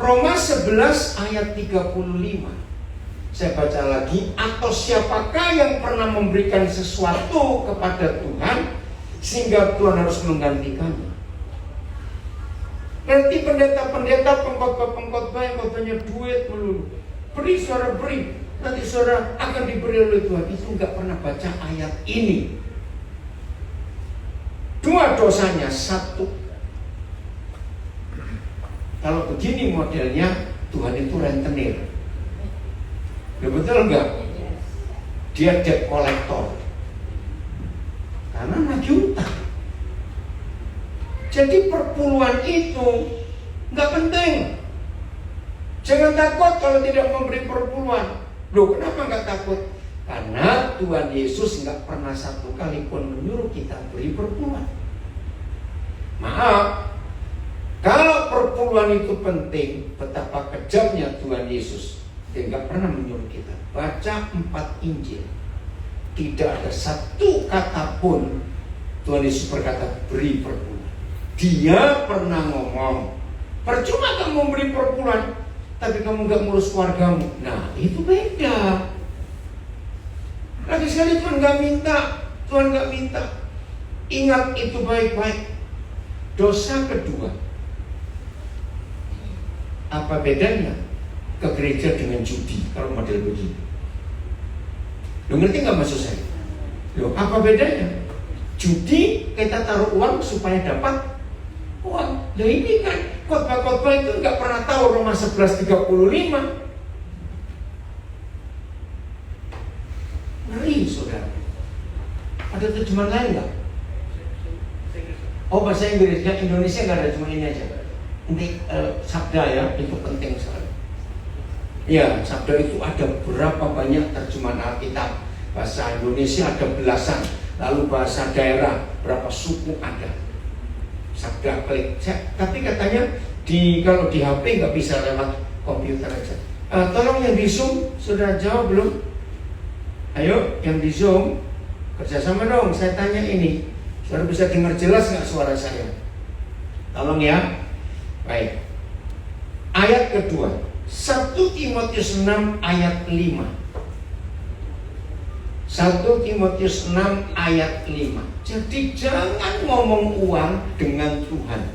Roma 11 ayat 35. Saya baca lagi, atau siapakah yang pernah memberikan sesuatu kepada Tuhan sehingga Tuhan harus menggantikannya? Nanti pendeta-pendeta, pengkhotbah yang khotbahnya duit melulu, beri saudara beri, nanti saudara akan diberi oleh Tuhan. Itu nggak pernah baca ayat ini. Dua dosanya, satu, kalau begini modelnya Tuhan itu rentenir. Ya betul enggak? Dia debt collector. Karena nagih utang. Jadi perpuluhan itu enggak penting. Jangan takut kalau tidak memberi perpuluhan. Loh, kenapa enggak takut? Karena Tuhan Yesus enggak pernah satu kali pun menyuruh kita beri perpuluhan. Maaf, kalau perpuluhan itu penting, betapa kejamnya Tuhan Yesus. Dia nggak pernah menyuruh kita baca 4 Injil. Tidak ada satu kata pun Tuhan Yesus berkata beri perpuluhan. Dia pernah ngomong, percuma kamu memberi perpuluhan tapi kamu nggak ngurus keluargamu. Nah, itu beda. Lagi sekali Tuhan nggak minta. Tuhan nggak minta. Ingat itu baik-baik. Dosa kedua, apa bedanya ke gereja dengan judi kalau model begini? Lo ngerti nggak maksud saya? Lo apa bedanya? Judi kita taruh uang supaya dapat uang. Nah ini kan khotbah-khotbah itu nggak pernah tahu Roma 11:35. Ngeri saudara. Ada terjemahan lain nggak? Oh, bahasa Inggris, ya Indonesia nggak ada, cuma ini aja. Nanti sabda ya, itu penting sekali. Ya, sabda itu ada berapa banyak terjemahan Alkitab. Bahasa Indonesia ada belasan, lalu bahasa daerah berapa suku ada. Sabda klik. Tapi katanya kalau di HP nggak bisa lewat komputer aja. Tolong yang di Zoom sudah jawab belum? Ayo, yang di Zoom kerjasama dong. Saya tanya ini. Saudara bisa dengar jelas nggak suara saya? Tolong ya. Baik. Ayat kedua, 1 Timotius 6 ayat 5. 1 Timotius 6 ayat 5. Jadi jangan ngomong uang dengan Tuhan.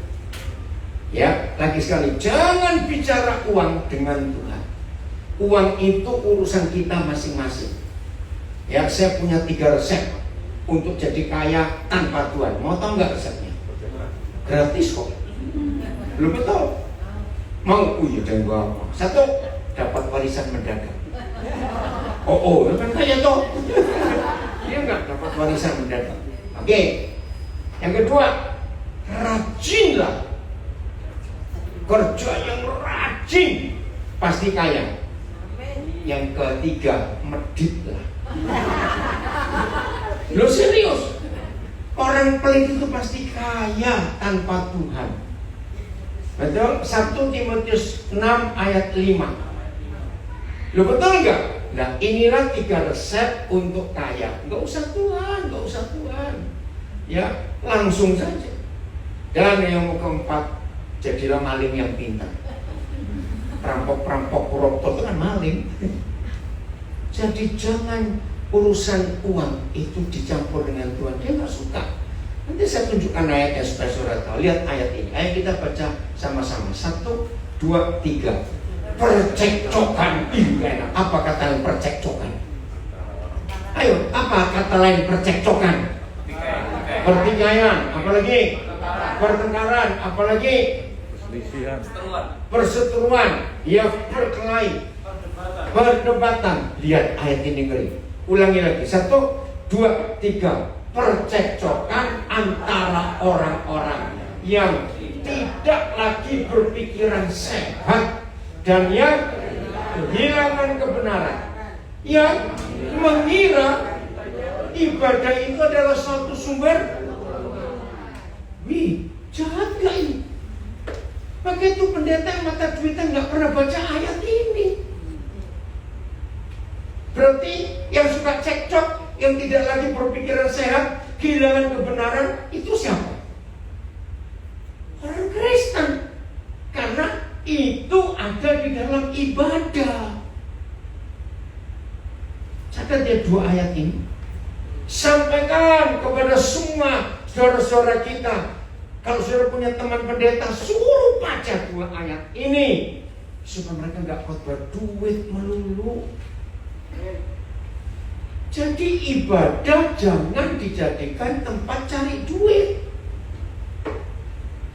Ya, lagi sekali, jangan bicara uang dengan Tuhan. Uang itu urusan kita masing-masing. Ya, saya punya 3 resep untuk jadi kaya tanpa Tuhan. Mau tahu nggak resepnya? Gratis kok. Belum betul? Mau? Iya, dan gua apa? 1, dapat warisan mendadak. Oh, kan kaya toh. Dia nggak dapat warisan mendadak. Oke. Yang kedua, rajinlah. Kerja yang rajin pasti kaya. Yang ketiga, meditlah. Lo serius? Orang pelit itu pasti kaya tanpa Tuhan. Betul? 1 Timotius 6 ayat 5. Lo betul nggak? Nah, inilah 3 resep untuk kaya. Nggak usah Tuhan, nggak usah Tuhan. Ya, langsung saja. Dan yang keempat, jadilah maling yang pintar. Perampok-perampok koruptor itu kan maling. Jadi jangan urusan uang itu dicampur dengan Tuhan. Dia nggak suka. Nanti saya tunjukkan ayatnya supaya saudara tahu. Lihat ayat ini. Ayo kita baca sama-sama. 1, 2, 3. Percekcokan. Enak. Apa kata lain percekcokan? Ayo, apa kata lain percekcokan? Pertikaian. Apalagi? Pertengkaran. Apalagi? Perseteruan. Ya, berkelahi. Perdebatan. Lihat ayat ini ngeri. Ulangi lagi. 1, 2, 3. Percekcokan antara orang-orang yang tidak lagi berpikiran sehat dan yang kehilangan kebenaran, yang mengira ibadah itu adalah suatu sumber. Wih, jahat gak ini? Maka itu pendeta yang mata duitan gak pernah baca ayat ini. Berarti yang suka cekcok, yang tidak lagi berpikiran sehat, kehilangan kebenaran, itu siapa? Orang Kristen. Karena itu ada di dalam ibadah. Catat ya 2 ayat ini. Sampaikan kepada semua saudara-saudara kita. Kalau saudara punya teman pendeta, suruh baca 2 ayat ini supaya mereka nggak khotbah duit melulu. Jadi ibadah jangan dijadikan tempat cari duit.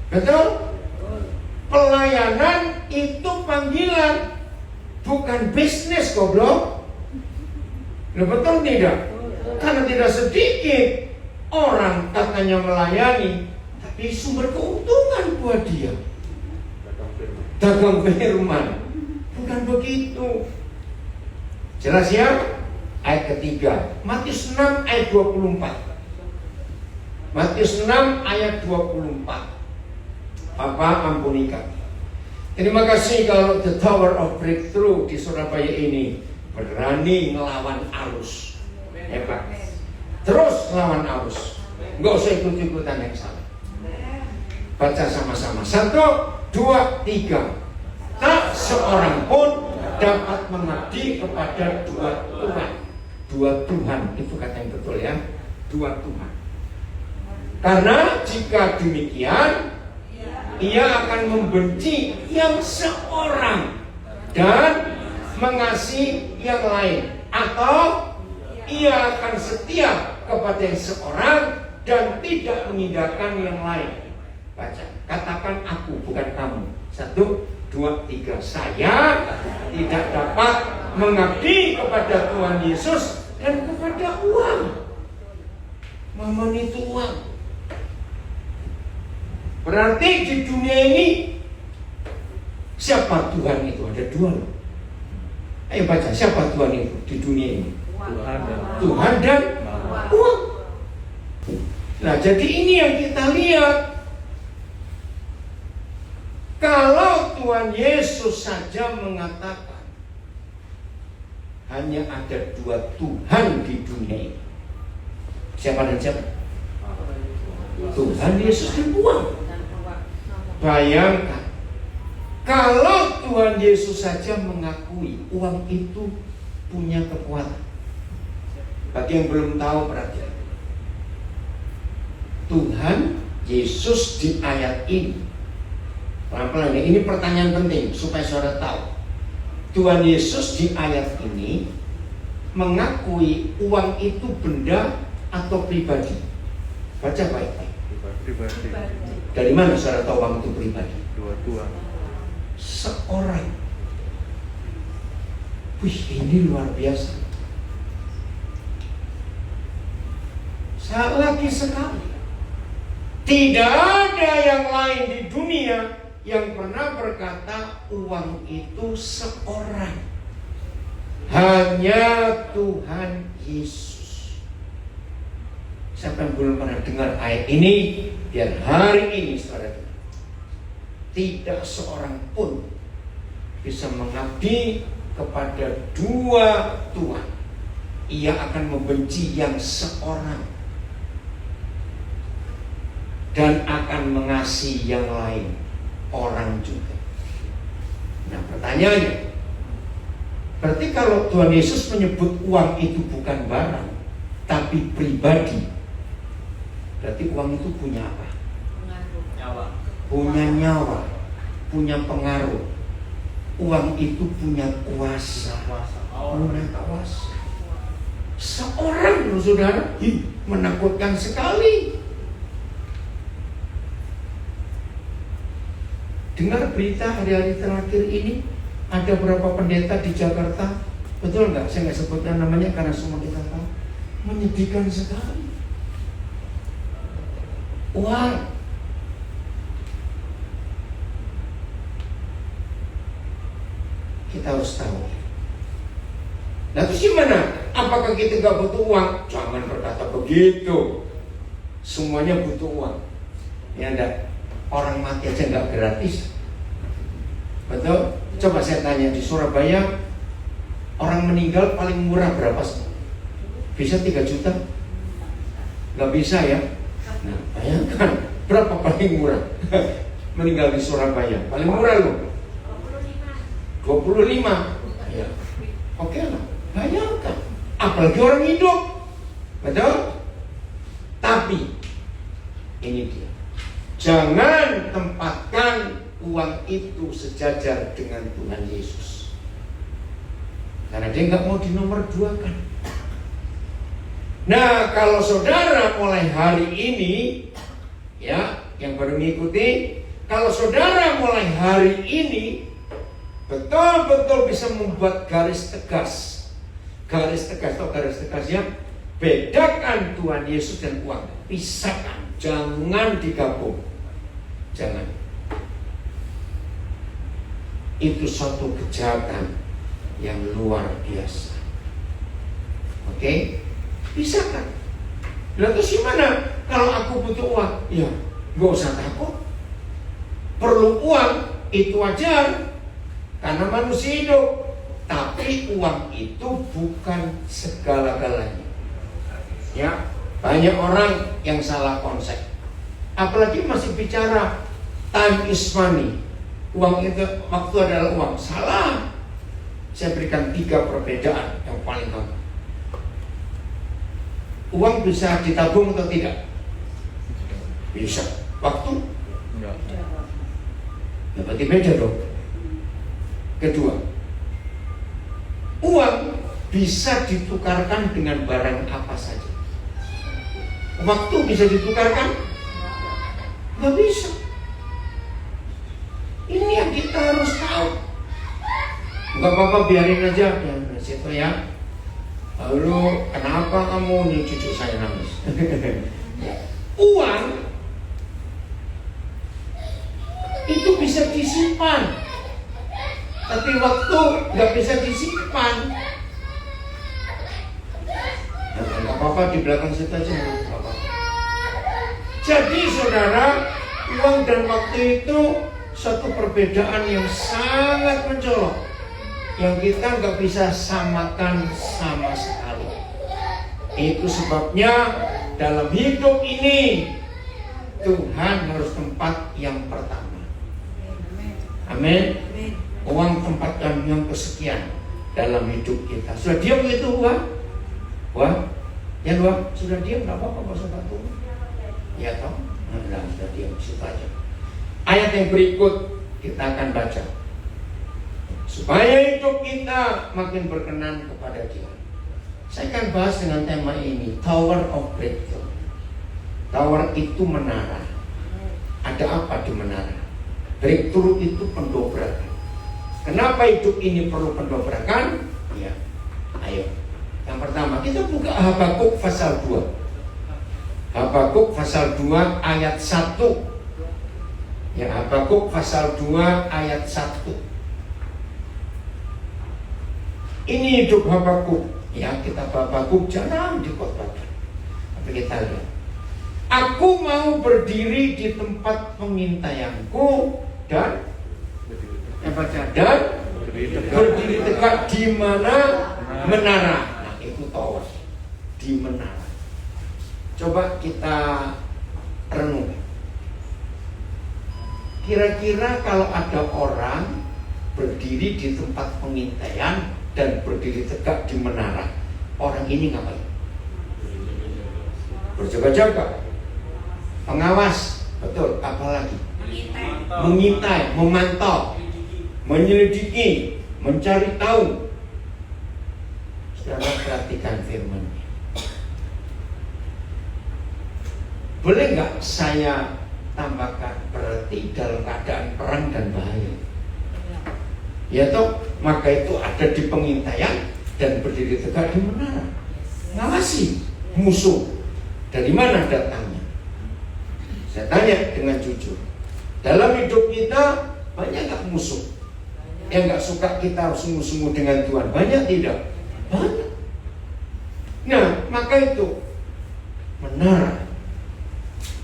Betul? Pelayanan itu panggilan, bukan bisnis, goblok. Betul tidak? Karena tidak sedikit orang katanya melayani, tapi sumber keuntungan buat dia dagang firman. Bukan begitu. Jelas ya? Ayat ketiga, Matius 6 ayat 24. Matius 6 ayat 24. Bapak ampuni kami. Terima kasih kalau The Tower of Breakthrough di Surabaya ini berani melawan arus. Hebat. Terus lawan arus. Nggak usah ikut-ikutan yang salah. Baca sama-sama. 1, 2, 3. Tak seorang pun dapat mengabdi kepada 2 Tuhan. 2 Tuhan, itu kata yang betul ya. 2 Tuhan. Karena jika demikian, ia akan membenci yang seorang dan mengasihi yang lain, atau ia akan setia kepada yang seorang dan tidak mengindahkan yang lain. Baca, katakan aku, bukan kamu. 1, 2, 3. Saya tidak dapat mengabdi kepada Tuhan Yesus dan kepada uang. Mammon itu uang. Berarti di dunia ini siapa Tuhan itu? Ada 2 loh. Ayo baca, siapa Tuhan itu di dunia ini? Tuhan dan uang. Nah, jadi ini yang kita lihat. Kalau Tuhan Yesus saja mengatakan hanya ada 2 Tuhan di dunia ini. Siapa dan siapa? Tuhan Yesus dan uang. Bayangkan, kalau Tuhan Yesus saja mengakui uang itu punya kekuatan. Bagi yang belum tahu, perhatian. Tuhan Yesus di ayat ini, pelan-pelan ya, ini pertanyaan penting supaya saudara tahu. Tuhan Yesus di ayat ini mengakui uang itu benda atau pribadi. Baca baik-baik. Pribadi. Dari mana saudara tahu uang itu pribadi? 2 Tuhan. Seorang. Wih, ini luar biasa. Lagi sekali. Tidak ada yang lain di dunia yang pernah berkata uang itu seorang. Hanya Tuhan Yesus. Siapa yang belum pernah dengar ayat ini, biar hari ini saudara, tidak seorang pun bisa mengabdi kepada 2 Tuhan. Ia akan membenci yang seorang dan akan mengasihi yang lain, orang juga. Nah, pertanyaannya, berarti kalau Tuhan Yesus menyebut uang itu bukan barang tapi pribadi, berarti uang itu punya apa? Nyawa. Punya nyawa, punya pengaruh. Uang itu punya kuasa. Punya kuasa. Seorang loh saudara, menakutkan sekali. Dengar berita hari-hari terakhir ini, ada berapa pendeta di Jakarta, betul nggak? Saya nggak sebutkan namanya karena semua kita tahu. Menyedihkan sekali. Uang. Kita harus tahu. Nah, terus gimana? Apakah kita nggak butuh uang? Jangan berkata begitu. Semuanya butuh uang. Ya enggak? Orang mati aja nggak gratis. Betul? Coba saya tanya, di Surabaya orang meninggal paling murah berapa sih? Bisa 3 juta? Nggak bisa ya? Nah, bayangkan berapa paling murah meninggal di Surabaya? Paling murah loh 25. Ya. Oke lah, bayangkan. Apalagi orang hidup. Betul? Tapi ini dia. Jangan tempatkan uang itu sejajar dengan Tuhan Yesus. Karena dia nggak mau dinomorduakan. Nah, kalau saudara mulai hari ini, ya, yang baru mengikuti, kalau saudara mulai hari ini betul-betul bisa membuat garis tegas atau garis tegasnya, bedakan Tuhan Yesus dan uang, pisahkan, jangan digabung, jangan. Itu suatu kejahatan yang luar biasa. Oke? Pisahkan. Lalu terus gimana? Kalau aku butuh uang, ya gak usah takut. Perlu uang, itu wajar, karena manusia hidup. Tapi uang itu bukan segala-galanya. Ya, banyak orang yang salah konsep. Apalagi masih bicara time is money. Uang itu, waktu adalah uang. Salah. Saya berikan 3 perbedaan yang paling gampang. Uang bisa ditabung atau tidak? Bisa. Waktu? Enggak. Ya, berarti beda dong. Kedua, uang bisa ditukarkan dengan barang apa saja. Waktu bisa ditukarkan? Nggak bisa. Ini yang kita harus tahu. Nggak apa-apa, biarin aja. Dan situ ya. Lalu kenapa kamu nih cucu saya nangis? Uang itu bisa disimpan, tapi waktu nggak bisa disimpan. Nggak apa-apa, di belakang situ aja. Nggak apa-apa. Jadi saudara, uang dan waktu itu suatu perbedaan yang sangat mencolok, yang kita nggak bisa samakan sama sekali. Itu sebabnya dalam hidup ini Tuhan harus tempat yang pertama. Amin. Uang tempatkan yang kesekian dalam hidup kita. Sudah diam begitu uang? Uang? Ya uang? Sudah diam, nggak apa-apa, nggak usah bantu. Ya toh? Nah, sudah diam, situ aja. Ayat yang berikut kita akan baca, supaya hidup kita makin berkenan kepada Dia. Saya akan bahas dengan tema ini, Tower of Breakthrough. Tower itu menara. Ada apa di menara? Breakthrough itu pendobrakan. Kenapa hidup ini perlu pendobrakan? Ya, ayo. Yang pertama, kita buka Habakuk pasal 2. Habakuk pasal 2 ayat 1. Ya, Habakuk pasal 2 ayat 1. Ini hidup Habakuk. Ya, kita Habakuk jarang dikotbahkan. Tapi kita lihat. Aku mau berdiri di tempat pengintaianku dan berdiri tegak di mana menara. Nah, itu tower di menara. Coba kita renung. Kira-kira kalau ada orang berdiri di tempat pengintaian dan berdiri tegak di menara, orang ini ngapain? Berjaga-jaga, pengawas, betul, apalagi? Mengintai, memantau, menyelidiki, mencari tahu. Saudara perhatikan firman-Nya. Boleh nggak saya tambahkan, berarti dalam keadaan perang dan bahaya? Ya toh, maka itu ada di pengintaian dan berdiri tegak di menara, ngawasi musuh. Dari mana datangnya? Saya tanya dengan jujur, dalam hidup kita banyak nggak musuh yang nggak suka kita sungguh-sungguh dengan Tuhan? Banyak tidak? Banyak. Nah, maka itu menara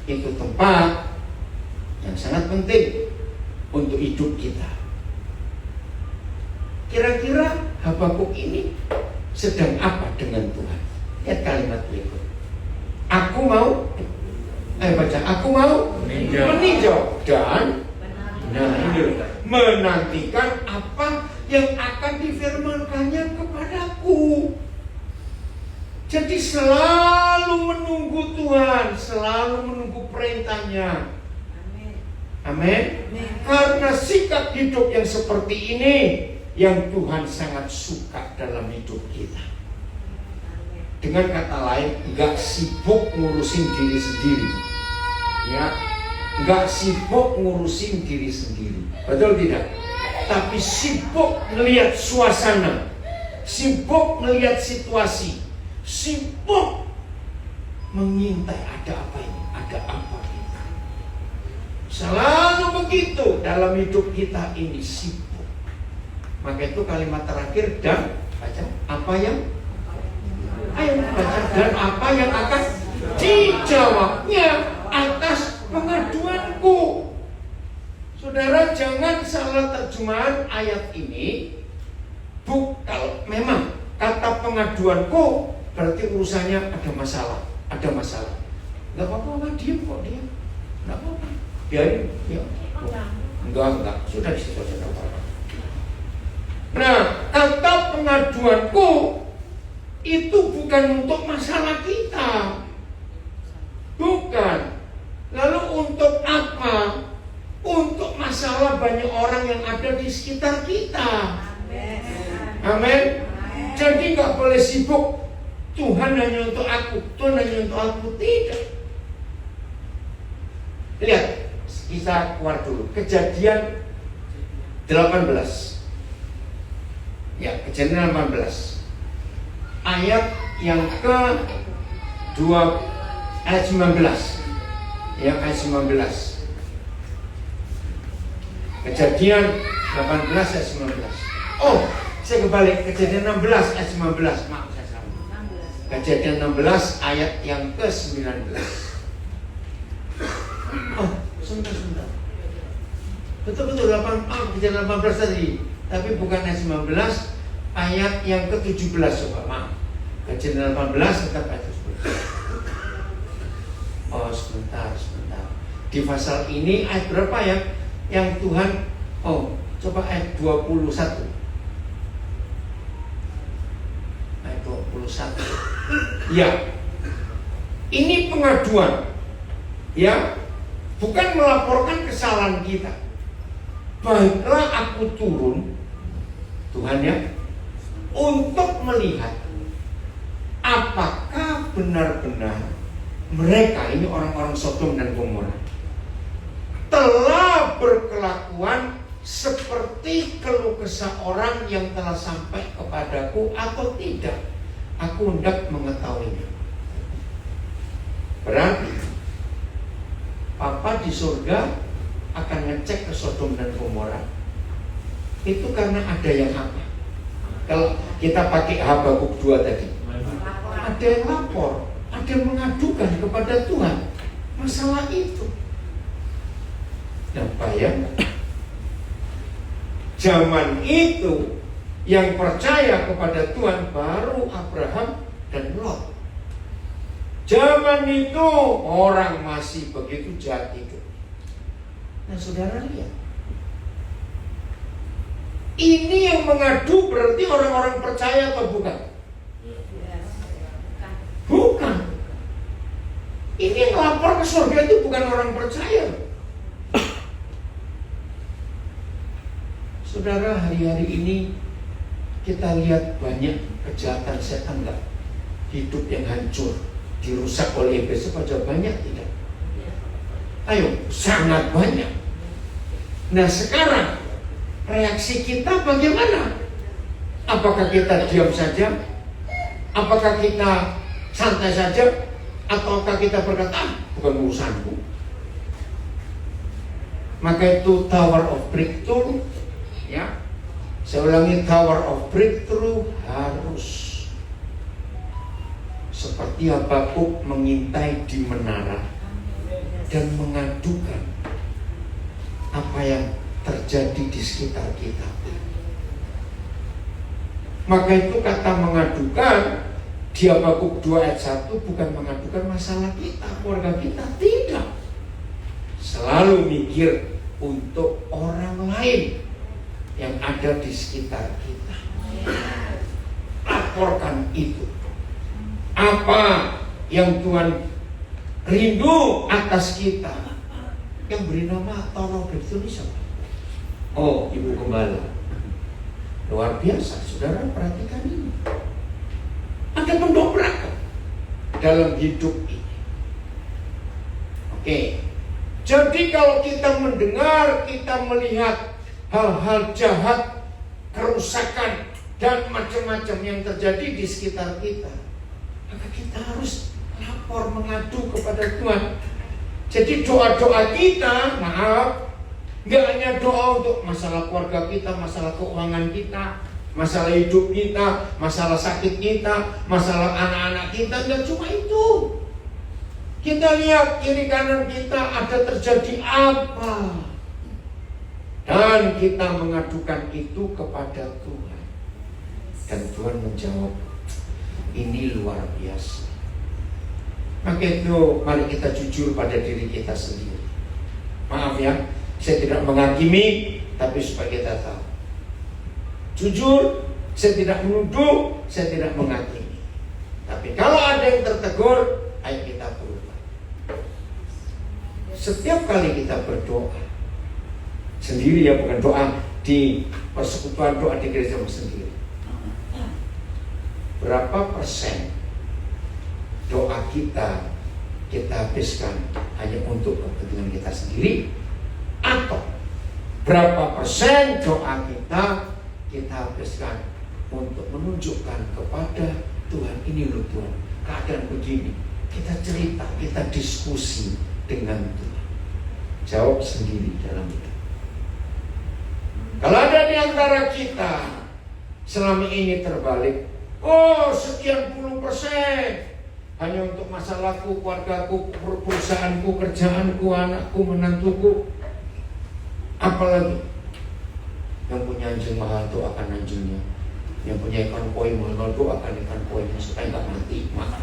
itu tempat yang sangat penting untuk hidup kita. Kira-kira Habakuk ini sedang apa dengan Tuhan? Lihat kalimat berikut. Aku mau, baca. Aku mau meninjau dan menantikan apa yang akan difirmankannya kepadaku. Jadi selalu menunggu Tuhan, selalu menunggu perintahnya. Amin. Karena sikap hidup yang seperti ini yang Tuhan sangat suka dalam hidup kita. Dengan kata lain, gak sibuk ngurusin diri sendiri, ya, gak sibuk ngurusin diri sendiri, betul tidak? Tapi sibuk melihat suasana, sibuk melihat situasi, sibuk mengintai ada apa ini, ada apa ini. Selalu begitu dalam hidup kita ini, sibuk. Maka itu kalimat terakhir, dan baca apa yang ayo baca, dan apa yang akan dijawabnya atas pengaduanku. Saudara, jangan salah terjemahan ayat ini. Kalau memang kata pengaduanku berarti urusannya ada masalah, ada masalah. Gak apa-apa, diam kok, diam. Gak apa-apa, biarin, ya. Enggak, sudah di situ saja. Nah, kata pengaduanku itu bukan untuk masalah kita, bukan. Lalu untuk apa? Untuk masalah banyak orang yang ada di sekitar kita. Amin. Jadi nggak boleh sibuk. Tuhan hanya untuk aku, Tuhan hanya untuk aku. Tidak. Lihat, kita keluar dulu. Kejadian 18. Ya, Kejadian 18. Ayat yang ke-2 ayat 19. Ya, ayat 19. Kejadian 18 ayat 19. Oh, saya kebalik. Kejadian 16 ayat 19. Maaf, saya salah. Kejadian 16 ayat yang ke-19. Oh, sebentar. Betul-betul 8, kejadian 18 tadi. Tapi bukan ayat 19, ayat yang ke-17. Coba, maaf. Kejadian 18 tetap ayat 17. Oh, sebentar. Di pasal ini ayat berapa ya? Yang Tuhan, oh, coba ayat 21. Ayat 21. Ya. Ini pengaduan. Ya. Bukan melaporkan kesalahan kita. Baiklah aku turun, Tuhan ya, untuk melihat apakah benar-benar mereka ini orang-orang Sodom dan Gomora telah berkelakuan seperti keluh kesah orang yang telah sampai kepadaku atau tidak. Aku hendak mengetahuinya. Berarti Papa di surga akan ngecek ke Sodom dan Gomora. Itu karena ada yang apa? Kalau kita pakai Habakuk 2 tadi, ada yang lapor, ada yang mengadukan kepada Tuhan masalah itu. Dan bayangkan, zaman itu yang percaya kepada Tuhan baru Abraham dan Lot. Zaman itu orang masih begitu jahat itu. Nah, saudara lihat, ini yang mengadu berarti orang-orang percaya atau bukan? Bukan. Ini yang lapor ke surga itu bukan orang percaya. Saudara, hari-hari ini kita lihat banyak kejahatan setan, enggak? Hidup yang hancur, dirusak oleh iblis saja banyak tidak? Ayo, sangat banyak. Nah, sekarang reaksi kita bagaimana? Apakah kita diam saja? Apakah kita santai saja? Ataukah kita berkata, bukan urusanku? Maka itu Tower of Breakthrough, ya. Saya ulangi, Tower of Breakthrough harus seperti Habakuk mengintai di menara dan mengadukan apa yang terjadi di sekitar kita. Maka itu kata mengadukan di Habakuk 2 ayat 1 bukan mengadukan masalah kita, keluarga kita, tidak. Selalu mikir untuk orang lain yang ada di sekitar kita. Laporkan itu. Apa yang Tuhan rindu atas kita. Yang beri nama Toro itu siapa? Oh, Ibu Gembala. Luar biasa, saudara, perhatikan ini. Ada pendobrakan dalam hidup ini. Oke. Jadi kalau kita mendengar, kita melihat hal-hal jahat, kerusakan, dan macam-macam yang terjadi di sekitar kita, maka kita harus lapor, mengadu kepada Tuhan. Jadi doa-doa kita, maaf, nggak hanya doa untuk masalah keluarga kita, masalah keuangan kita, masalah hidup kita, masalah sakit kita, masalah anak-anak kita, nggak cuma itu. Kita lihat kiri kanan kita ada terjadi apa, dan kita mengadukan itu kepada Tuhan, dan Tuhan menjawab. Ini luar biasa. Maka itu mari kita jujur pada diri kita sendiri. Maaf ya, saya tidak menghakimi, tapi supaya kita tahu. Jujur, saya tidak menuduh, saya tidak menghakimi. Tapi kalau ada yang tertegur, ayo kita berubah. Setiap kali kita berdoa sendiri, ya, bukan doa di persekutuan, doa di gereja sendiri. Berapa persen doa kita habiskan hanya untuk kepentingan kita sendiri, atau berapa persen doa kita habiskan untuk menunjukkan kepada Tuhan, ini loh Tuhan, keadaan begini, kita cerita, kita diskusi dengan Tuhan. Jawab sendiri dalam itu. Kalau ada di antara kita selama ini terbalik, oh sekian puluh persen hanya untuk masalahku, keluargaku, perusahaanku, kerjaanku, anakku, menantuku. Apalagi yang punya anjing mahal doakan anjingnya, yang punya ikan koi mahal doakan ikan koinya supaya nggak mati. Maaf.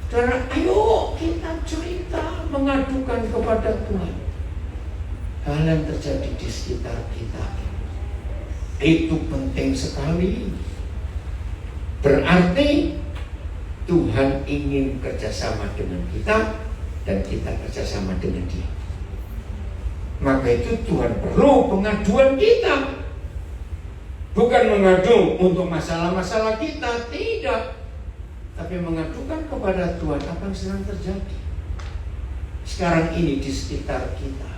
Karena ayo kita cerita, mengadukan kepada Tuhan hal yang terjadi di sekitar kita. Itu penting sekali. Berarti Tuhan ingin kerjasama dengan kita, dan kita kerjasama dengan Dia. Maka itu Tuhan perlu pengaduan kita. Bukan mengadu untuk masalah-masalah kita, tidak. Tapi mengadukan kepada Tuhan apa yang sedang terjadi sekarang ini di sekitar kita.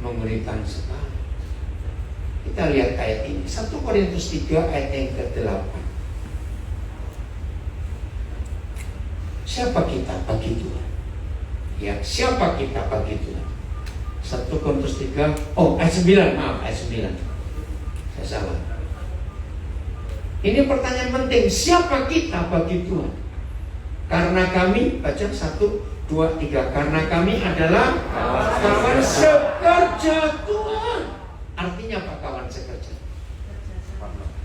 Mengerikan sekali. Kita lihat ayat ini, 1 Korintus 3 ayat yang ke-8. Siapa kita bagi Tuhan? Ya, siapa kita bagi Tuhan? 1 Korintus 3, ayat 9, maaf, ayat 9. Saya salah. Ini pertanyaan penting, siapa kita bagi Tuhan? Karena kami, baca 1, 2, 3. Karena kami adalah kawan sekerja Tuhan. Artinya apa kawan sekerja?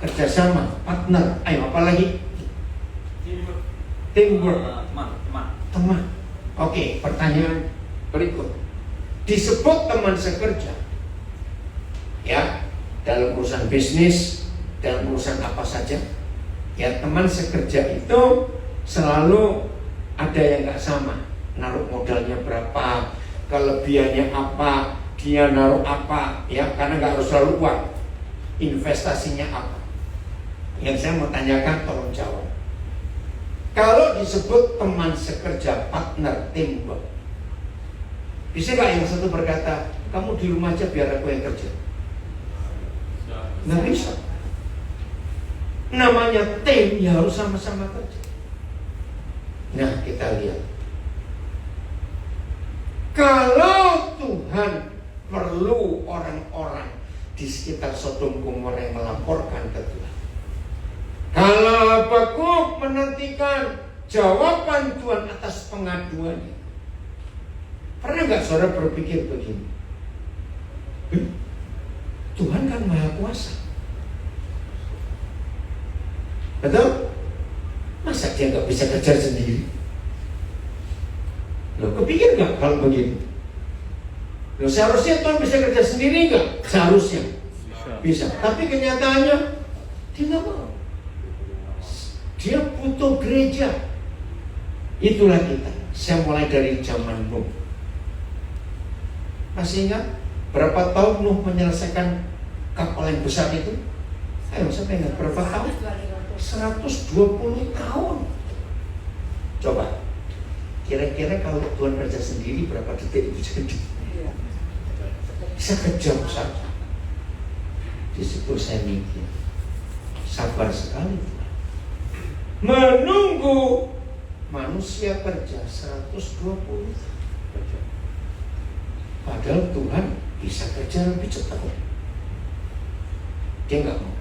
Kerjasama, partner. Ayo, apa lagi? Teamwork. Teman. Oke, pertanyaan berikut. Disebut teman sekerja, ya, dalam urusan bisnis, dalam urusan apa saja, ya, teman sekerja itu selalu ada yang nggak sama. Naruh modalnya berapa, kelebihannya apa, dia naruh apa, ya, karena nggak harus selalu uang. Investasinya apa? Yang saya mau tanyakan, tolong jawab. Kalau disebut teman sekerja, partner, teamwork, bisa nggak yang satu berkata, kamu di rumah aja biar aku yang kerja? Nggak bisa. Namanya tim, ya harus sama-sama kerja. Nah, kita lihat. Kalau Tuhan perlu orang-orang di sekitar Sodom Gomora yang melaporkan ke Tuhan. Kalau Habakuk menantikan jawaban Tuhan atas pengaduannya. Pernah nggak saudara berpikir begini? Tuhan kan Maha Kuasa, betul? Masa dia nggak bisa kejar sendiri? Loh, kepikir nggak kalau begitu? Loh, seharusnya Tuhan bisa kerja sendiri nggak? Seharusnya bisa. Tapi kenyataannya dia nggak mau. Dia butuh gereja. Itulah kita. Saya mulai dari zaman Nuh. Masih ingat berapa tahun Nuh menyelesaikan kapal yang besar itu? Ayo, siapa ingat berapa tahun? 120 tahun. Coba, kira-kira kalau Tuhan kerja sendiri berapa detik itu jadi? Bisa kejam saja. Di situ saya mikir, sabar sekali Tuhan. Menunggu manusia kerja 120 tahun. Padahal Tuhan bisa kerja lebih cepat. Dia nggak mau.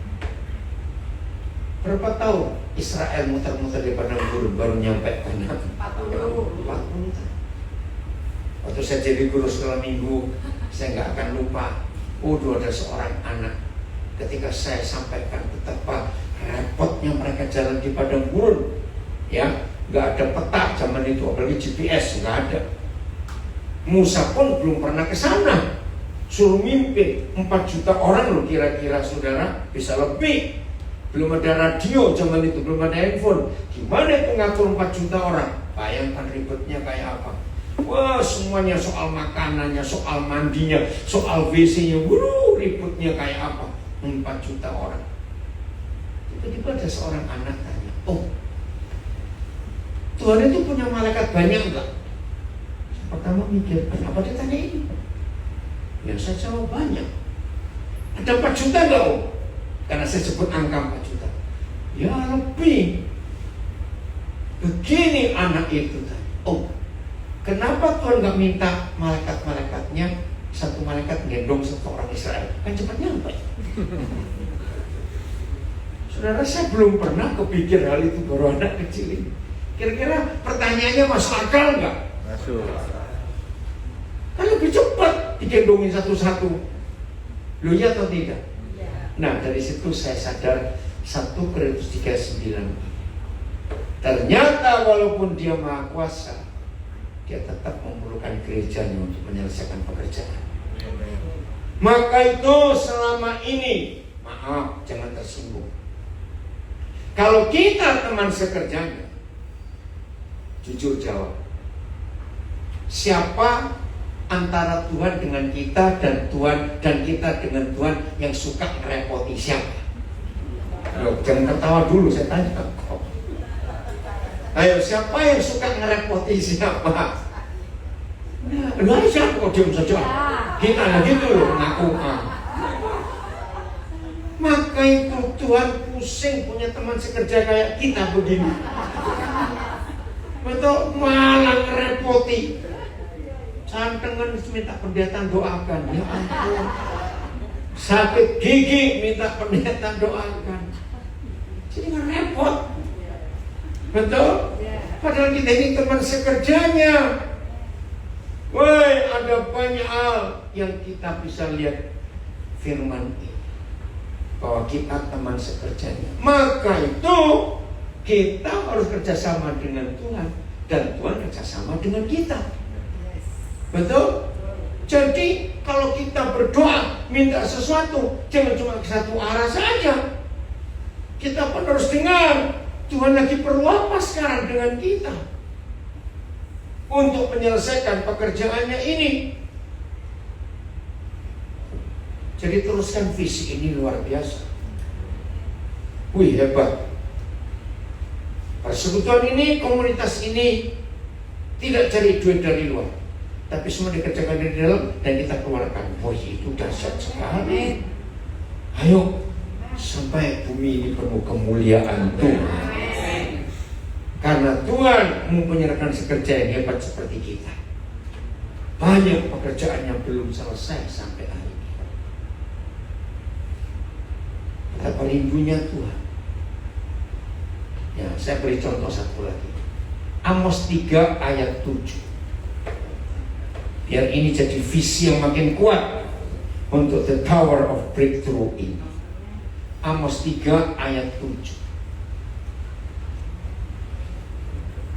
Berapa tahun Israel muter-muter di padang gurun baru nyampe tanah? 40 tahun. Waktu saya jadi guru sekolah minggu, saya nggak akan lupa. Dulu ada seorang anak. Ketika saya sampaikan betapa repotnya mereka jalan di padang gurun, ya, nggak ada peta zaman itu, apalagi GPS nggak ada. Musa pun belum pernah ke sana. Suruh mimpin 4 juta orang loh kira-kira saudara, bisa lebih. Belum ada radio zaman itu, belum ada handphone. Gimana itu ngatur 4 juta orang? Bayangkan ribetnya kayak apa. Wah, semuanya soal makanannya, soal mandinya, soal WC-nya. Ribetnya kayak apa? 4 juta orang. Tiba-tiba ada seorang anak tanya, Tuhan itu punya malaikat banyak enggak? Pertama mikir, kenapa dia tanya ini? Ya saya jawab banyak. Ada 4 juta enggak? Karena saya sebut angka 4 juta. Ya lebih. Begini anak itu tadi. Kenapa Tuhan gak minta malaikat-malaikatnya, satu malaikat gendong satu orang Israel? Kan cepat nyampe. Saudara, saya belum pernah kepikir hal itu baru anak kecil ini. Kira-kira pertanyaannya masuk akal nggak? Masuk. Kan lebih cepat digendongin satu-satu. Loh, iya atau tidak? Nah, dari situ saya sadar 1 Korintus 3:9. Ternyata walaupun dia maha kuasa, dia tetap memerlukan gerejanya untuk menyelesaikan pekerjaan. Maka itu selama ini, maaf, jangan tersinggung. Kalau kita teman sekerjanya, jujur jawab, siapa antara Tuhan dengan kita dan Tuhan dan kita dengan Tuhan yang suka merepoti siapa? Loh, jangan ketawa dulu, saya tanya kok. Ayo, siapa yang suka ngerepoti siapa? Nah, siapa kok diam saja? Kita gitu loh, ngaku. Maka itu Tuhan pusing punya teman sekerja kayak kita begini. Betul, malah ngerepoti. Santengan minta pendeta doakan, ya ampun. Sakit gigi minta pendeta doakan. Jadi nggak repot, betul? Padahal kita ini teman sekerjanya. Woi, ada banyak hal yang kita bisa lihat firman ini, bahwa kita teman sekerjanya. Maka itu kita harus kerjasama dengan Tuhan dan Tuhan kerjasama dengan kita. Betul? Jadi kalau kita berdoa minta sesuatu, jangan cuma ke satu arah saja. Kita pun harus dengar Tuhan lagi perlu apa sekarang dengan kita untuk menyelesaikan pekerjaannya ini. Jadi teruskan visi ini luar biasa. Wih, hebat. Persekutuan ini, komunitas ini tidak cari duit dari luar, tapi semua dikerjakan dari dalam dan kita keluarkan. Wih, itu dahsyat sekali. Ayo, sampai bumi ini penuh kemuliaan Tuhan. Karena Tuhan mau menyerahkan sekerja yang hebat seperti kita. Banyak pekerjaan yang belum selesai sampai hari ini. Betapa rindunya Tuhan. Ya, saya beri contoh satu lagi. Amos 3 ayat 7. Biar ini jadi visi yang makin kuat untuk the power of breakthrough ini. Amos 3 ayat 7.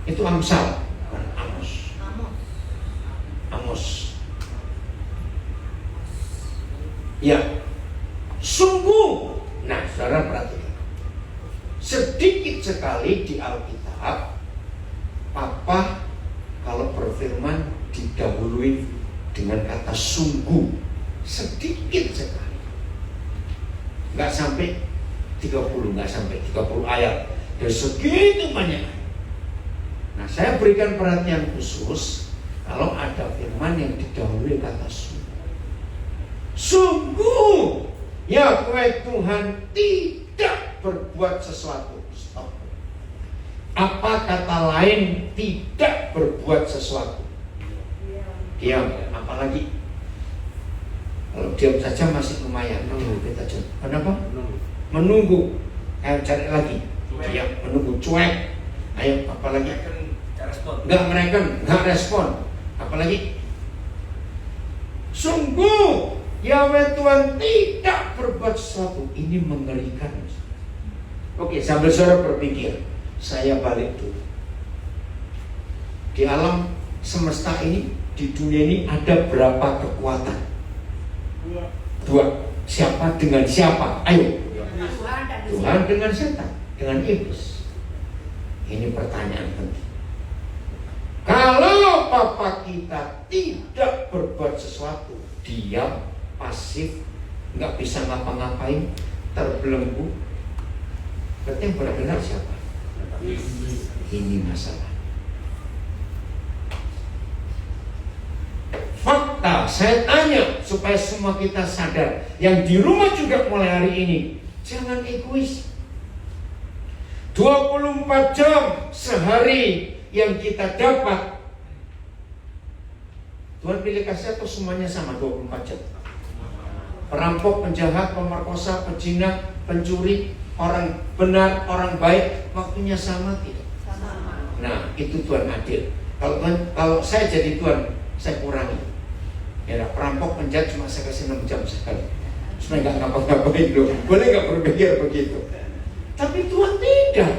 Itu Amsal, bukan Amos. Amos. Ya, sungguh. Nah, saudara perhatikan. Sedikit sekali di Alkitab, Papa kalau berfirman didahului dengan kata sungguh. Sedikit sekali. Nggak sampai 30, nggak sampai 30 ayat. Dan segitu banyak. Nah, saya berikan perhatian khusus kalau ada firman yang didahului kata sungguh. Sungguh, Yahweh Tuhan tidak berbuat sesuatu. Stop. Apa kata lain tidak berbuat sesuatu? Diam. Apalagi kalau diam saja masih lumayan. Menunggu kita coba. Kenapa? Menunggu. Ayo cari lagi. Diam. Menunggu. Cuek. Ayo. Apalagi? Nggak mereka. Nggak respon. Apalagi? Sungguh Yahweh Tuhan tidak berbuat sesuatu. Ini mengerikan. Oke, sambil saudara berpikir, saya balik dulu. Di alam semesta ini, di dunia ini ada berapa kekuatan? Dua. Siapa dengan siapa? Ayo. Tuhan dengan setan, dengan iblis. Ini pertanyaan penting. Kalau Papa kita tidak berbuat sesuatu, diam, pasif, nggak bisa ngapa-ngapain, terbelenggu, berarti yang benar-benar siapa? Ini masalah. Fakta, saya tanya supaya semua kita sadar. Yang di rumah juga mulai hari ini, jangan egois. 24 jam sehari yang kita dapat, Tuhan pilih kasih atau semuanya sama 24 jam? Perampok, penjahat, pemerkosa, pezina, pencuri, orang benar, orang baik, waktunya sama tidak? Sama. Nah, itu Tuhan adil. Kalau saya jadi Tuhan, saya kurangi. Ya, perampok, penjahat cuma saya kasih 6 jam sekali. Supaya nggak ngapa-ngapain dulu. Boleh nggak berpikir begitu? Tapi Tuhan tidak.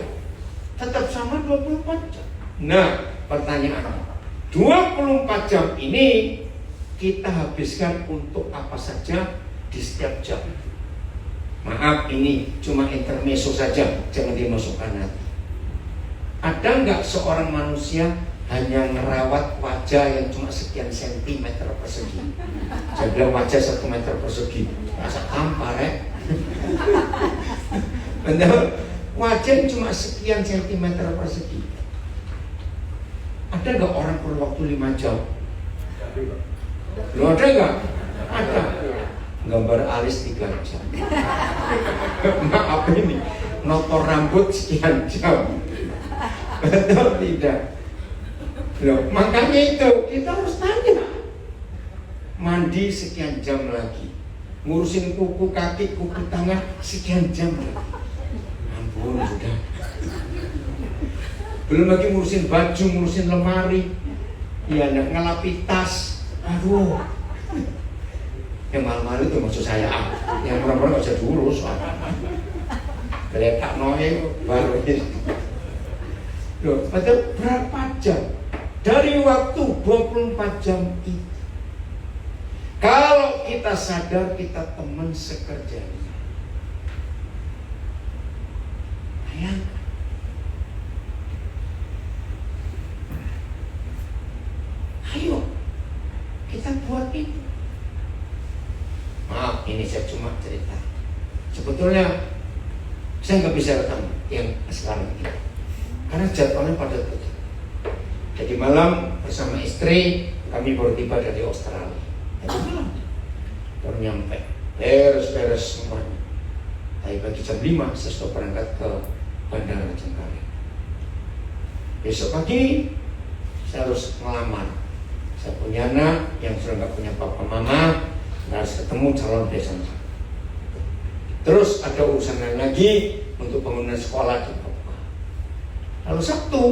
Tetap sama 24 jam. Nah, pertanyaannya, 24 jam ini kita habiskan untuk apa saja di setiap jam? Maaf, ini cuma intermezzo saja, jangan dimasukkan hati. Ada nggak seorang manusia hanya merawat wajah yang cuma sekian sentimeter persegi? Saya bilang wajah 1 meter persegi, masa tampar ya? Benar? Wajah yang cuma sekian sentimeter persegi. Ada nggak orang perlu waktu 5 jam? Lo ada nggak? Ada. Gambar alis 3 jam. Maaf ini, notor rambut sekian jam. Betul tidak? Loh, makanya itu kita harus tanya. Mandi sekian jam lagi, ngurusin kuku kaki, kuku tangan sekian jam lagi. Ampun, sudah. Belum lagi ngurusin baju, ngurusin lemari, ya ngelapi tas. Aduh. Yang malu-malu itu maksud saya, yang orang-orang nggak bisa diurus. Geletak noe baru ini. Loh, padahal berapa jam? Dari waktu 24 jam itu. Kalau kita sadar kita teman sekerjanya. Bayangkan. Ayo, kita buat itu. Maaf, ini saya cuma cerita. Sebetulnya saya nggak bisa rekam yang sekarang ini, karena jadwalnya pada tutup. Jadi malam bersama istri kami baru tiba dari Australia. Jadi malam baru nyampe, beres-beres semuanya. Tapi pagi jam 5 saya sudah berangkat ke Bandara Cengkareng. Besok pagi saya harus melamar. Saya punya anak yang sudah nggak punya papa mama, harus ketemu calon besan. Terus ada urusan lain lagi untuk bangunan sekolah di Papua. Lalu Sabtu,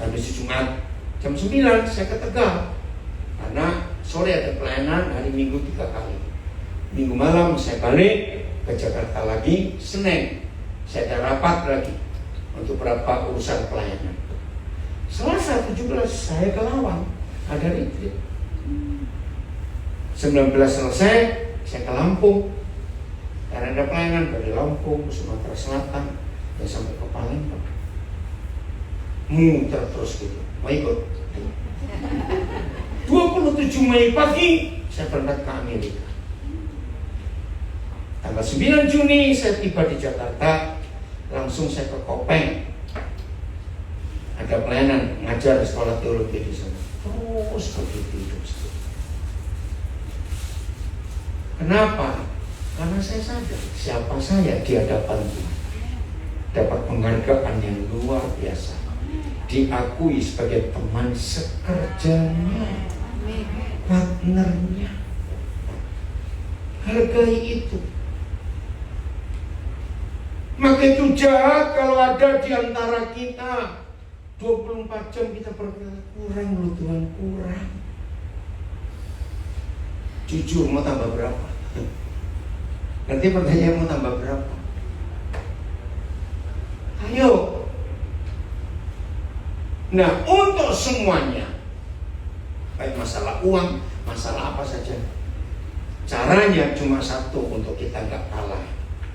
habis Jumat jam 9 saya ke Tegal, karena sore ada pelayanan, hari Minggu 3 kali. Minggu malam saya balik ke Jakarta lagi, Senin saya ada rapat lagi untuk beberapa urusan pelayanan. Selasa 17 saya ke Lawang, ada retreat. 19 selesai, saya ke Lampung. Karena ada pelayanan dari Lampung ke Sumatera Selatan, dan sampai ke Palembang. Muter terus gitu. Mau ikut? 27 Mei pagi, saya berangkat ke Amerika. Tanggal 9 Juni saya tiba di Jakarta, langsung saya ke Kopeng. Ada pelayanan ngajar di sekolah teologi di sana. Terus begitu hidup saya. Kenapa? Karena saya sadar siapa saya di hadapan Tuhan. Dapat penghargaan yang luar biasa. Diakui sebagai teman sekerjanya, partnernya. Hargai itu. Maka itu jahat kalau ada di antara kita 24 jam kita berkata, kurang loh Tuhan, kurang. Jujur mau tambah berapa? Nanti pertanyaan mau tambah berapa? Ayo. Nah, untuk semuanya, baik masalah uang, masalah apa saja, caranya cuma satu untuk kita gak kalah,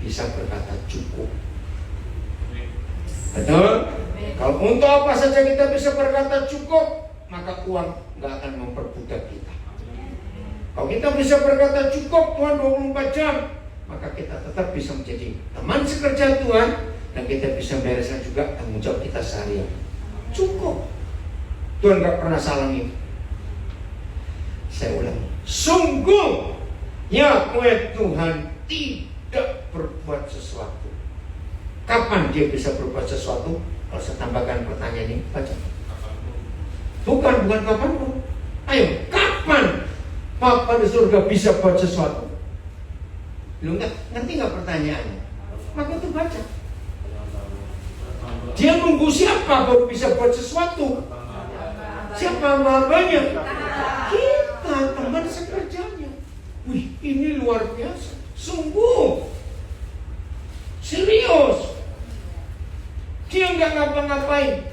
bisa berkata cukup. Betul? Kalau untuk apa saja kita bisa berkata cukup, maka uang gak akan memperbudak kita. Kalau kita bisa berkata cukup Tuhan 24 jam, maka kita tetap bisa menjadi teman sekerja Tuhan, dan kita bisa bereskan juga tanggung jawab kita seharian. Cukup. Tuhan gak pernah salah itu. Saya ulangi, sungguh Yahweh Tuhan tidak berbuat sesuatu. Kapan dia bisa berbuat sesuatu? Kalau saya tambahkan pertanyaan ini, baca. Bukan kapan pun. Ayo, kapan Papa di surga bisa buat sesuatu? Lu ngerti gak pertanyaannya? Maka itu baca. Dia nunggu siapa baru bisa buat sesuatu? Siapa hambanya? Kita, teman sekerjanya. Wih, ini luar biasa. Sungguh serius. Dia nggak ngapa-ngapain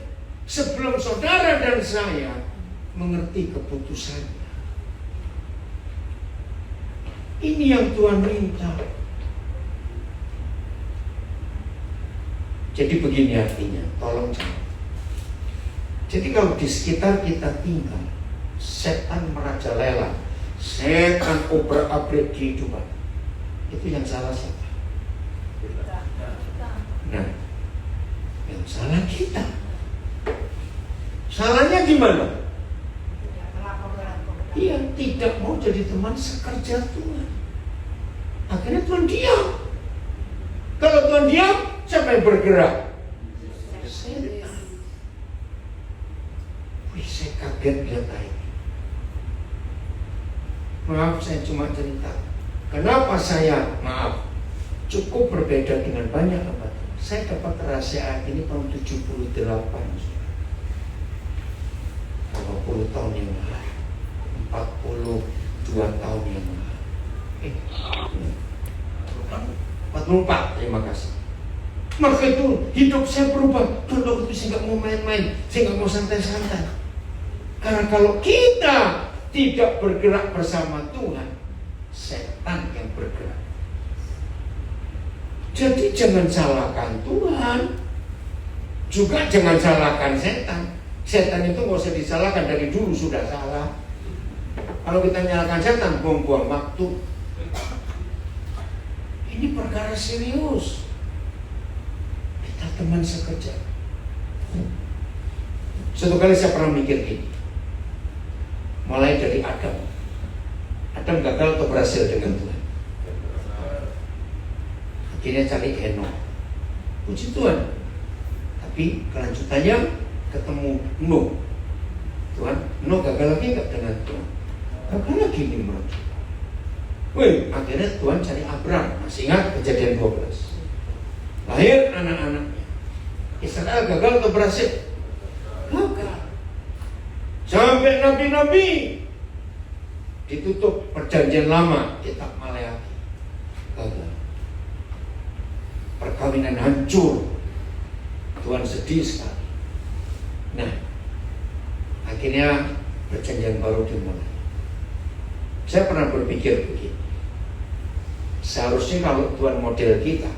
sebelum saudara dan saya mengerti keputusannya. Ini yang Tuhan minta. Jadi begini artinya, tolong jangan. Jadi kalau di sekitar kita tinggal setan merajalela, setan obrak-abrik kehidupan, itu yang salah siapa? Nah, yang salah kita. Salahnya gimana? Iya, tidak mau jadi teman sekerja Tuhan. Akhirnya Tuhan diam. Kalau Tuhan diam, siapa yang bergerak? Setan. Wih, saya kaget lihat ini. Maaf, saya cuma cerita. Kenapa saya, cukup berbeda dengan banyak abad. Saya dapat rahasia ini tahun 78. 40 tahun yang lalu. 42 tahun yang lalu. 44, terima kasih. Maka itu hidup saya berubah. Dulu itu saya nggak mau main-main, saya nggak mau santai-santai. Karena kalau kita tidak bergerak bersama Tuhan, setan yang bergerak. Jadi jangan salahkan Tuhan, juga jangan salahkan setan. Setan itu nggak usah disalahkan, dari dulu sudah salah. Kalau kita nyalakan setan, buang-buang waktu. Ini perkara serius. Kita teman sekerja. Suatu kali saya pernah mikir ini. Mulai dari Adam. Adam gagal atau berhasil dengan Tuhan? Akhirnya cari Henokh. Puji Tuhan. Tapi kelanjutannya ketemu Nuh. Tuhan, Nuh gagal lagi enggak dengan Tuhan? Gagal lagi Nimrod. Akhirnya Tuhan cari Abram. Masih ingat Kejadian 12. Lahir anak-anaknya. Israel gagal atau berhasil? Gagal. Sampai nabi-nabi ditutup perjanjian lama, kitab Maleakhi. Gagal. Perkawinan hancur. Tuhan sedih sekali. Nah, akhirnya perjanjian baru dimulai. Saya pernah berpikir begini, seharusnya kalau Tuhan model kita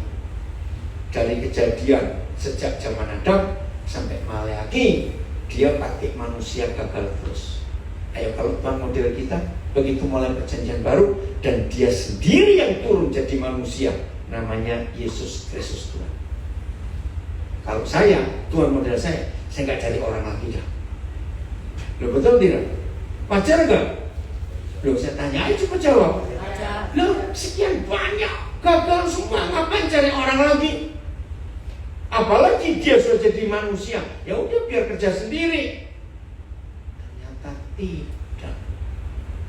dari kejadian sejak zaman Adam sampai Maleakhi, dia pakai manusia gagal terus. Ayo kalau Tuhan model kita, begitu mulai perjanjian baru dan dia sendiri yang turun jadi manusia, namanya Yesus Kristus Tuhan. Kalau saya, Tuhan model saya nggak cari orang lagi dah. Loh, betul tidak? Wajar nggak? Loh, saya tanya aja cepat jawab. Loh, sekian banyak gagal semua, ngapain cari orang lagi? Apalagi dia sudah jadi manusia, ya udah biar kerja sendiri. Ternyata tidak.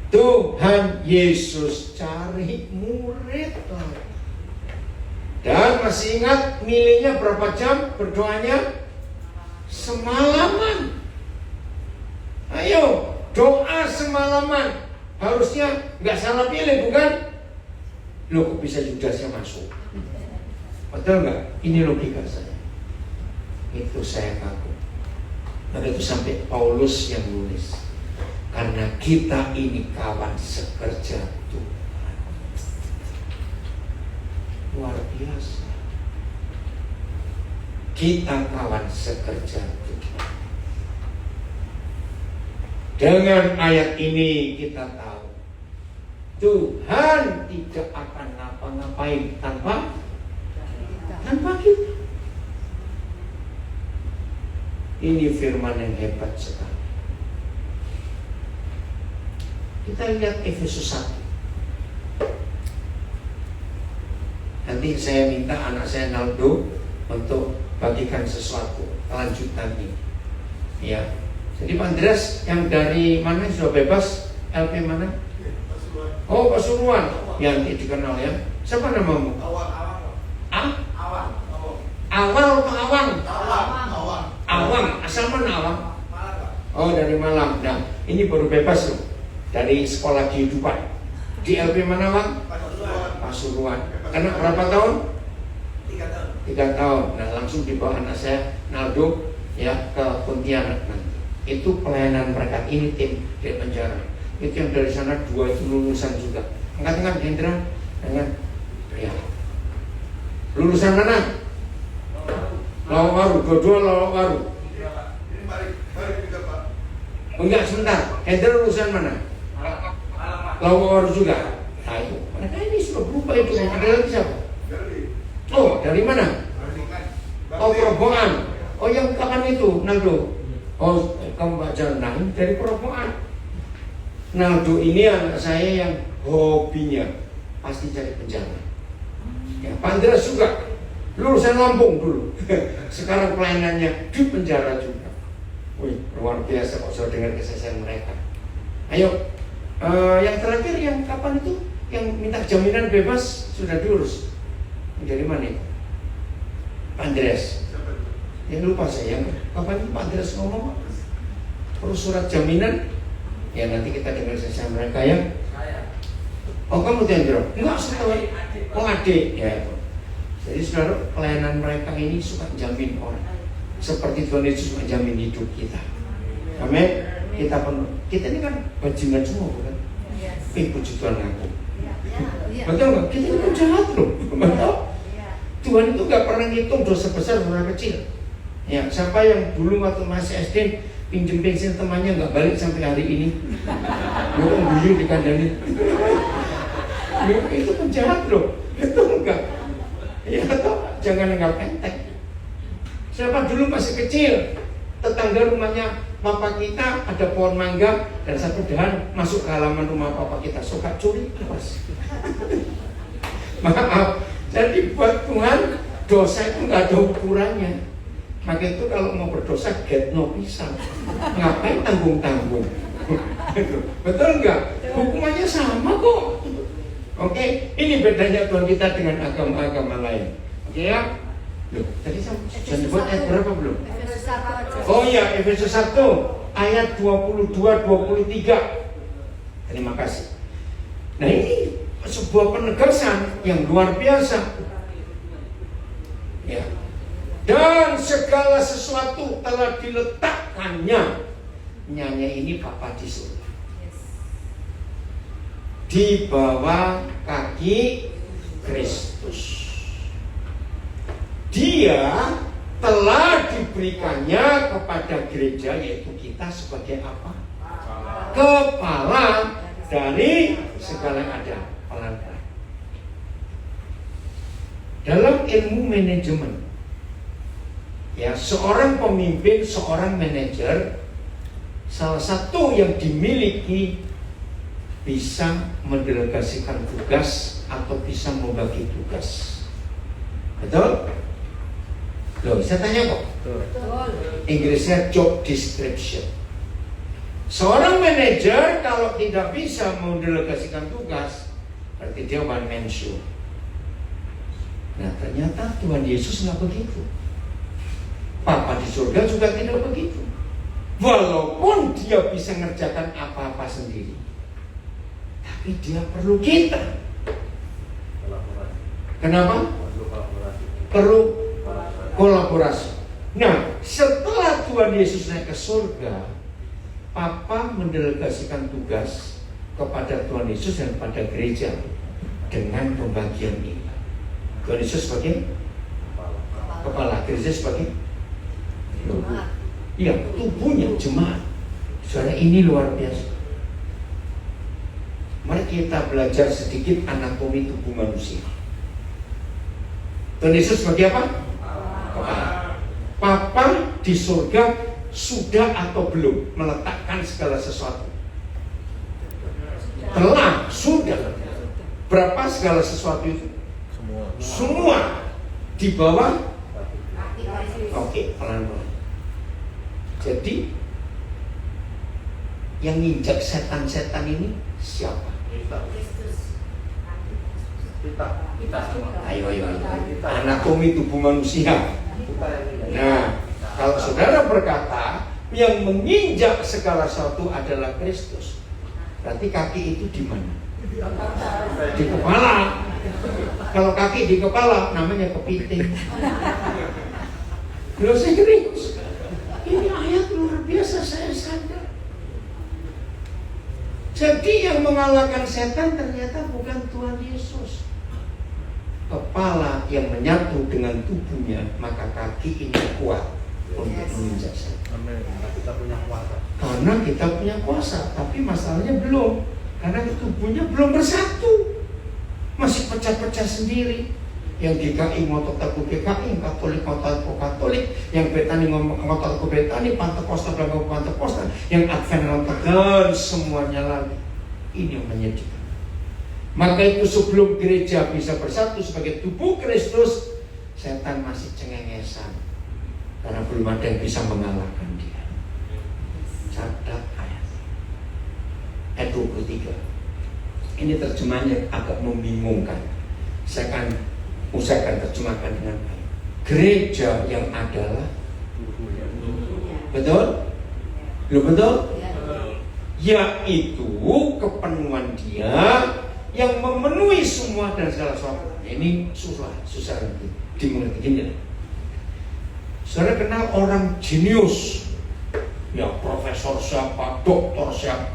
Tuhan Yesus cari murid lagi. Dan masih ingat milihnya berapa jam berdoanya? Semalaman. Ayo, doa semalaman. Harusnya nggak salah pilih, bukan? Loh, kok bisa Yudasnya masuk? Betul nggak? Ini logika saya. Itu saya kagum. Maka itu sampai Paulus yang nulis, karena kita ini kawan sekerja Tuhan. Luar biasa. Kita kawan sekerja Tuhan. Dengan ayat ini kita tahu Tuhan tidak akan ngapa-ngapain tanpa kita. Ini firman yang hebat sekali. Kita lihat Efesus 1. Nanti saya minta anak saya Naldo untuk bagikan sesuatu kelanjutan ini. Ya. Jadi Pak Andreas yang dari mana sudah bebas? LP mana? Oh, Pasuruan. Yang dikenal ya. Siapa namamu? Awal atau Awang? Awang. Asal mana Awang? Oh, dari Malang. Nah, ini baru bebas loh. Dari sekolah kehidupan. Di LP mana, Wang? Pasuruan. Karena berapa tahun? 3 tahun. Nah, langsung dibawa anak saya Naldo ya ke Pontianak nanti. Itu pelayanan mereka. Ini tim dari penjara. Itu yang dari sana 2 itu lulusan juga. Angkat tangan Hendra dengan ya. Lulusan mana? Lawawaru, dua-dua Lawawaru. Enggak, sebentar. Hendra lulusan mana? Lawawaru juga. Nah, itu. Mereka ini sudah berubah itu. Ada lagi siapa? Oh, dari mana? Oh, Perobokan. Oh, yang kapan itu, Naldo? Oh, kamu baca. Nah, ini dari Perobokan. Naldo ini anak saya yang hobinya pasti cari penjara. Ya, Pak Andreas juga lulusan Lampung dulu. Sekarang pelayanannya di penjara juga. Wih, luar biasa kok saya dengar kesaksian mereka. Ayo, yang terakhir yang kapan itu? Yang minta jaminan bebas sudah diurus. Dari mana itu? Pak Andreas. Ya lupa saya. Kapan itu Pak Andreas ngomong? Terus surat jaminan. Ya nanti kita dengar kesaksian mereka ya. Oh, kamu Tendro? Enggak, saya oh, adik. Ya. Jadi saudara, pelayanan mereka ini suka jamin orang. Seperti Tuhan Yesus menjamin hidup kita. Amin. Kita ini kan bajingan semua, bukan? Puji Tuhan aku. Betul nggak? Kita ini kan jahat loh. Betul? Tuhan itu nggak pernah ngitung dosa besar dosa kecil. Ya, siapa yang dulu waktu masih SD pinjem bensin temannya nggak balik sampai hari ini? Gue kan guyu dikandani. Itu penjahat loh. Betul nggak? Ya toh, jangan anggap enteng. Siapa dulu masih kecil, tetangga rumahnya papa kita ada pohon mangga dan satu dahan masuk ke halaman rumah papa kita, suka curi terus. Maaf, jadi buat Tuhan dosa itu nggak ada ukurannya. Maka itu kalau mau berdosa get no pisang, ngapain tanggung-tanggung? Betul nggak? Hukumannya sama kok. Oke, ini bedanya Tuhan kita dengan agama-agama lain. Oke ya? Loh, tadi saya sebut ayat berapa belum? Oh iya, Efesus 1 ayat 22-23. Terima kasih. Nah ini sebuah penegasan yang luar biasa. Ya. Dan segala sesuatu telah diletakkannya. Nyanyi ini Bapa di surga. di bawah kaki Kristus. Dia telah diberikannya kepada gereja, yaitu kita sebagai apa? Kepala dari segala yang ada. Pelan-pelan. Dalam ilmu manajemen, ya, seorang pemimpin, seorang manajer, salah satu yang dimiliki bisa mendelegasikan tugas atau bisa membagi tugas. Betul? Loh, saya tanya kok. Betul. Inggrisnya job description. Seorang manajer kalau tidak bisa mendelegasikan tugas, berarti dia one man show. Nah, ternyata Tuhan Yesus nggak begitu. Papa di surga juga tidak begitu. Walaupun dia bisa mengerjakan apa-apa sendiri, tapi dia perlu kita. Kenapa? Perlu kolaborasi. Nah, setelah Tuhan Yesus naik ke surga, Papa mendelegasikan tugas kepada Tuhan Yesus dan pada gereja dengan pembagian ini. Tuhan Yesus sebagai kepala, gereja sebagai tubuh. Iya, tubuhnya jemaat. Saudara, ini luar biasa. Mari kita belajar sedikit anatomi tubuh manusia. Tuhan Yesus sebagai apa? Kepala. Papa di surga sudah atau belum meletakkan segala sesuatu? Telah, sudah. Berapa segala sesuatu itu? Semua di bawah. Oke, pelan-pelan. Jadi yang nginjak setan-setan ini siapa? Kita. Ayo. Anatomi tubuh manusia. Nah, kalau saudara berkata yang menginjak segala sesuatu adalah Kristus, berarti kaki itu di mana? Di kepala. Kalau kaki di kepala, namanya kepiting. Loh, serius. Ini ayat luar biasa, saya sadar. Jadi yang mengalahkan setan ternyata bukan Tuhan Yesus. Kepala yang menyatu dengan tubuhnya, maka kaki ini kuat untuk menginjak setan. Kita punya kuasa. Karena kita punya kuasa, tapi masalahnya belum. Karena tubuhnya belum bersatu, masih pecah-pecah sendiri. Yang GKI ngotot aku GKI, yang Katolik ngotot aku Katolik, yang Betani ngotot aku Betani, Pantekosta bilang aku Pantekosta, yang Advent ngotot, dan semuanya lagi. Ini yang menyedihkan. Maka itu sebelum gereja bisa bersatu sebagai tubuh Kristus, setan masih cengengesan karena belum ada yang bisa mengalahkan dia. Catat ayat 23. Ini terjemahannya agak membingungkan. Saya akan usahakan terjemahkan dengan baik. Gereja yang adalah, betul? Belum betul? Yaitu kepenuhan dia yang memenuhi semua dan segala sesuatu. Ini susah dimengerti gini. Saudara kenal orang jenius, ya profesor siapa, doktor siapa.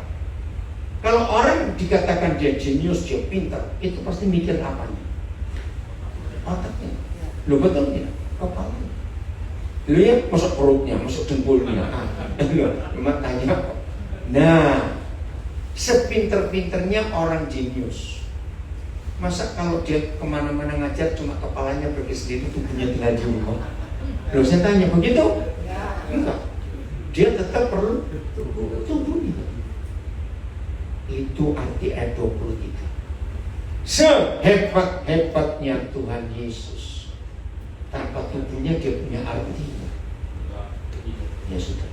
Kalau orang dikatakan dia jenius, dia pintar, itu pasti mikir apanya? Otaknya. Lo betul ya? Kepalanya. Lo ya masuk perutnya, masuk dengkulnya. Matanya. Nah, sepinter-pinternya orang jenius, masa kalau dia kemana-mana ngajar cuma kepalanya pergi sendiri, tubuhnya tinggal di rumah? Loh, saya tanya, begitu? Enggak. Dia tetap perlu tubuhnya. Itu arti ayat 23. Sehebat-hebatnya Tuhan Yesus, tanpa tubuhnya dia punya arti. Ya sudah.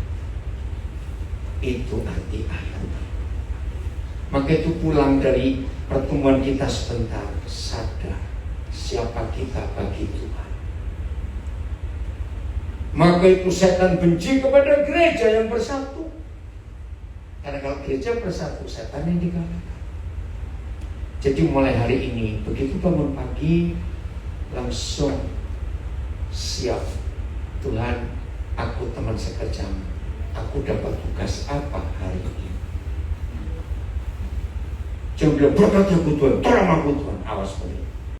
Itu arti ayat. Maka itu pulang dari pertemuan kita sebentar, sadar siapa kita bagi Tuhan. Maka itu setan benci kepada gereja yang bersatu. Karena kalau gereja bersatu, setan yang dikalahkan. Jadi mulai hari ini, begitu bangun pagi, langsung siap. Tuhan, aku teman sekerjamu. Aku dapat tugas apa hari ini? Jangan bilang berkati aku Tuhan, tolong aku Tuhan. Awas begitu.